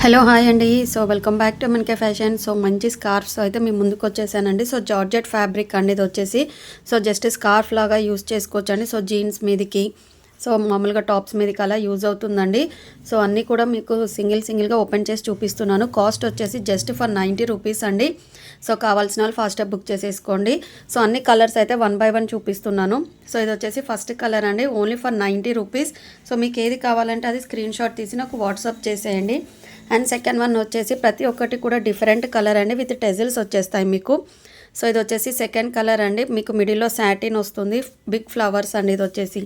Hello hi అండి. So welcome back to మనకే fashion. So మంచి స్కార్ఫ్స్ అయితే మీ ముందుకు వచ్చేసానండి. సో జార్జెట్ ఫ్యాబ్రిక్ అండి ఇది వచ్చేసి. సో జస్ట్ స్కార్ఫ్ లాగా యూస్ చేసుకోవచ్చు అండి. సో జీన్స్ మీదకి, సో మామూలుగా టాప్స్ మీదకి అలా యూజ్ అవుతుందండి. సో అన్నీ కూడా మీకు సింగిల్గా ఓపెన్ చేసి చూపిస్తున్నాను. కాస్ట్ వచ్చేసి జస్ట్ ఫర్ 90 రూపీస్ అండి. సో కావాల్సిన వాళ్ళు ఫాస్ట్గా బుక్ చేసేసుకోండి. సో అన్ని కలర్స్ అయితే 1 by 1 చూపిస్తున్నాను. సో ఇది వచ్చేసి ఫస్ట్ కలర్ అండి, ఓన్లీ ఫర్ 90 రూపీస్. సో మీకు ఏది కావాలంటే అది స్క్రీన్ షాట్ తీసి నాకు వాట్సాప్ చేసేయండి. అండ్ సెకండ్ వన్ వచ్చేసి ప్రతి ఒక్కటి కూడా డిఫరెంట్ కలర్ అండి, విత్ టెజిల్స్ వచ్చేస్తాయి మీకు. సో ఇది వచ్చేసి సెకండ్ కలర్ అండి, మీకు మిడిల్లో సాటిన్ వస్తుంది, బిగ్ ఫ్లవర్స్ అండి ఇది వచ్చేసి.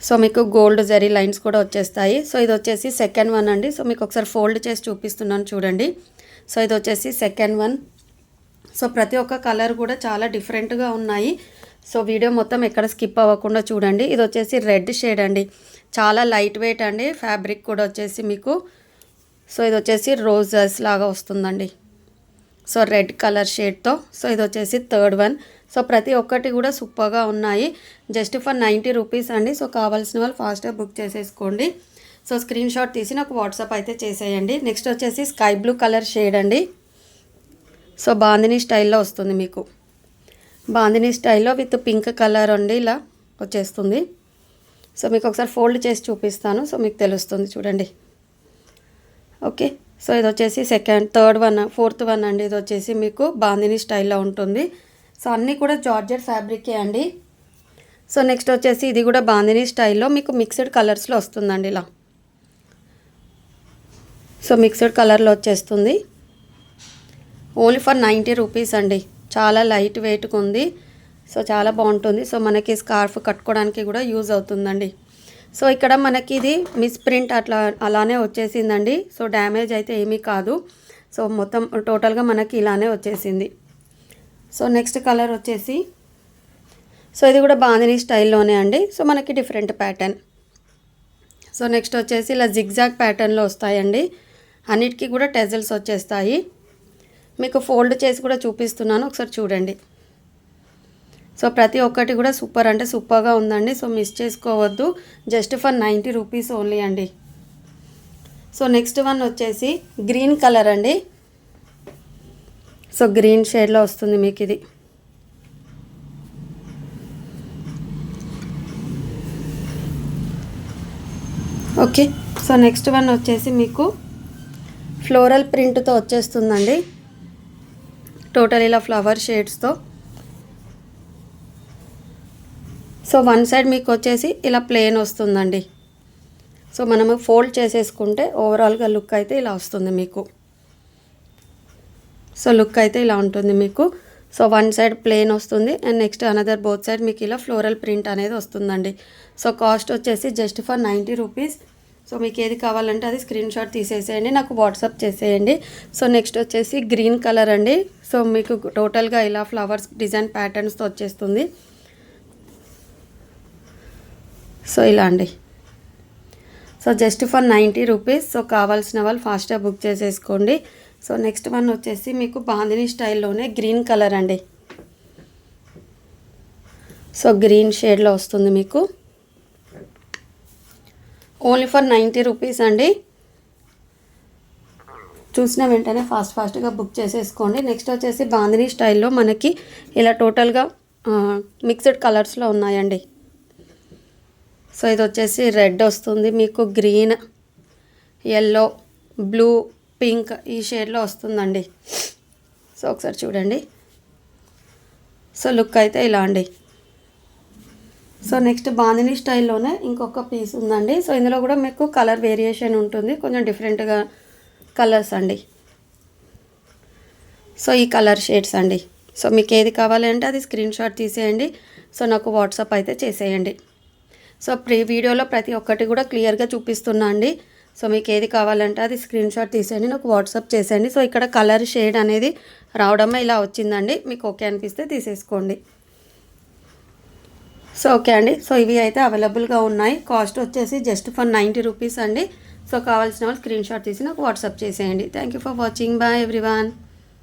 సో మీకు గోల్డ్ జరీ లైన్స్ కూడా వచ్చేస్తాయి. సో ఇది వచ్చేసి సెకండ్ వన్ అండి. సో మీకు ఒకసారి ఫోల్డ్ చేసి చూపిస్తున్నాను చూడండి. సో ఇది వచ్చేసి సెకండ్ వన్. సో ప్రతి ఒక్క కలర్ కూడా చాలా డిఫరెంట్గా ఉన్నాయి. సో వీడియో మొత్తం ఎక్కడ స్కిప్ అవ్వకుండా చూడండి. ఇది వచ్చేసి రెడ్ షేడ్ అండి, చాలా లైట్ వెయిట్ అండి. ఫ్యాబ్రిక్ కూడా వచ్చేసి మీకు, సో ఇది వచ్చేసి రోజెస్ లాగా వస్తుందండి. సో రెడ్ కలర్ షేడ్తో. సో ఇది వచ్చేసి థర్డ్ వన్. సో ప్రతి ఒక్కటి కూడా సూపర్గా ఉన్నాయి. జస్ట్ ఫర్ 90 రూపీస్ అండి. సో కావాల్సిన వాళ్ళు ఫాస్ట్గా బుక్ చేసేసుకోండి. సో స్క్రీన్ షాట్ తీసి నాకు వాట్సాప్ అయితే చేసేయండి. నెక్స్ట్ వచ్చేసి స్కై బ్లూ కలర్ షేడ్ అండి. సో బాందిని స్టైల్లో వస్తుంది మీకు, బాందిని స్టైల్లో విత్ పింక్ కలర్ అండి, ఇలా వచ్చేస్తుంది. సో మీకు ఒకసారి ఫోల్డ్ చేసి చూపిస్తాను, సో మీకు తెలుస్తుంది చూడండి. ఓకే, సో ఇది వచ్చేసి ఫోర్త్ వన్ అండి. ఇది వచ్చేసి మీకు బాందిని స్టైల్లో ఉంటుంది. సో అన్నీ కూడా జార్జెట్ ఫ్యాబ్రికే అండి. సో నెక్స్ట్ వచ్చేసి ఇది కూడా బాందిని స్టైల్లో మీకు మిక్స్డ్ కలర్స్లో వస్తుందండి ఇలా. సో మిక్స్డ్ కలర్లో వచ్చేస్తుంది, ఓన్లీ ఫర్ 90 రూపీస్ అండి. చాలా లైట్ వెయిట్గా ఉంది. సో చాలా బాగుంటుంది. సో మనకి స్కార్ఫ్ కట్టుకోవడానికి కూడా యూజ్ అవుతుందండి. సో ఇక్కడ మనకి ఇది మిస్ ప్రింట్ అలానే వచ్చేసిందండి. సో డ్యామేజ్ అయితే ఏమీ కాదు. సో మొత్తం టోటల్గా మనకి ఇలానే వచ్చేసింది. సో నెక్స్ట్ కలర్ వచ్చేసి, సో ఇది కూడా బాందిని స్టైల్లోనే అండి. సో మనకి డిఫరెంట్ ప్యాటర్న్. సో నెక్స్ట్ వచ్చేసి ఇలా జిగ్జాగ్ ప్యాటర్న్లో వస్తాయండి. అన్నిటికీ కూడా టెజల్స్ వచ్చేస్తాయి. మీకు ఫోల్డ్ చేసి కూడా చూపిస్తున్నాను, ఒకసారి చూడండి. సో ప్రతి ఒక్కటి కూడా సూపర్ అంటే సూపర్గా ఉందండి. సో మిస్ చేసుకోవద్దు. జస్ట్ ఫర్ 90 రూపీస్ ఓన్లీ అండి. సో నెక్స్ట్ వన్ వచ్చేసి గ్రీన్ కలర్ అండి. సో గ్రీన్ షేడ్లో వస్తుంది మీకు ఇది. ఓకే, సో నెక్స్ట్ వన్ వచ్చేసి మీకు ఫ్లోరల్ ప్రింట్తో వచ్చేస్తుందండి. టోటల్ ఇలా ఫ్లవర్ షేడ్స్తో. సో వన్ సైడ్ మీకు వచ్చేసి ఇలా ప్లెయిన్ వస్తుందండి. సో మనము ఫోల్డ్ చేసేసుకుంటే ఓవరాల్గా లుక్ అయితే ఇలా వస్తుంది మీకు. సో లుక్ అయితే ఇలా ఉంటుంది మీకు. సో వన్ సైడ్ ప్లెయిన్ వస్తుంది and next another both side మీకు ఇలా ఫ్లోరల్ ప్రింట్ అనేది వస్తుందండి. సో కాస్ట్ వచ్చేసి జస్ట్ ఫర్ 90 రూపీస్. సో మీకు ఏది కావాలంటే అది స్క్రీన్ షాట్ తీసేసేయండి, నాకు వాట్సాప్ చేసేయండి. సో నెక్స్ట్ వచ్చేసి గ్రీన్ కలర్ అండి. సో మీకు టోటల్గా ఇలా ఫ్లవర్స్ డిజైన్ ప్యాటర్న్స్తో వచ్చేస్తుంది. సో ఇలా అండి. So just for 90 rupees. So కావాల్సిన వాళ్ళు ఫాస్ట్గా బుక్ చేసేసుకోండి. సో నెక్స్ట్ వన్ వచ్చేసి మీకు బాందిని స్టైల్లోనే గ్రీన్ కలర్ అండి. సో గ్రీన్ షేడ్లో వస్తుంది మీకు, ఓన్లీ ఫర్ 90 రూపీస్ అండి. చూసిన వెంటనే ఫాస్ట్గా బుక్ చేసేసుకోండి. నెక్స్ట్ వచ్చేసి బాందిని స్టైల్లో మనకి ఇలా టోటల్గా మిక్స్డ్ కలర్స్లో ఉన్నాయండి. సో ఇది వచ్చేసి రెడ్ వస్తుంది మీకు, గ్రీన్, ఎల్లో, బ్లూ, పింక్ ఈ షేడ్లో వస్తుందండి. సో ఒకసారి చూడండి. సో లుక్ అయితే ఇలా అండి. సో నెక్స్ట్ బాందిని స్టైల్లోనే ఇంకొక పీస్ ఉందండి. సో ఇందులో కూడా మీకు కలర్ వేరియేషన్ ఉంటుంది, కొంచెం డిఫరెంట్గా కలర్స్ అండి. సో ఈ కలర్ షేడ్స్ అండి. సో మీకు ఏది కావాలంటే అది స్క్రీన్ షాట్ తీసేయండి. సో నాకు వాట్సాప్ అయితే చేసేయండి. సో వీడియోలో ప్రతి ఒక్కటి కూడా క్లియర్గా చూపిస్తున్నా అండి. సో మీకు ఏది కావాలంటే అది స్క్రీన్ షాట్ తీసేయండి, నాకు వాట్సాప్ చేసేయండి. సో ఇక్కడ కలర్ షేడ్ అనేది రావడమే ఇలా వచ్చిందండి. మీకు ఓకే అనిపిస్తే తీసేసుకోండి. సో ఓకే అండి. సో ఇవి అయితే అవైలబుల్గా ఉన్నాయి. కాస్ట్ వచ్చేసి జస్ట్ ఫర్ 90 రూపీస్ అండి. సో కావాల్సిన వాళ్ళు స్క్రీన్ షాట్ తీసి నాకు వాట్సాప్ చేసేయండి. Thank you for watching. Bye everyone.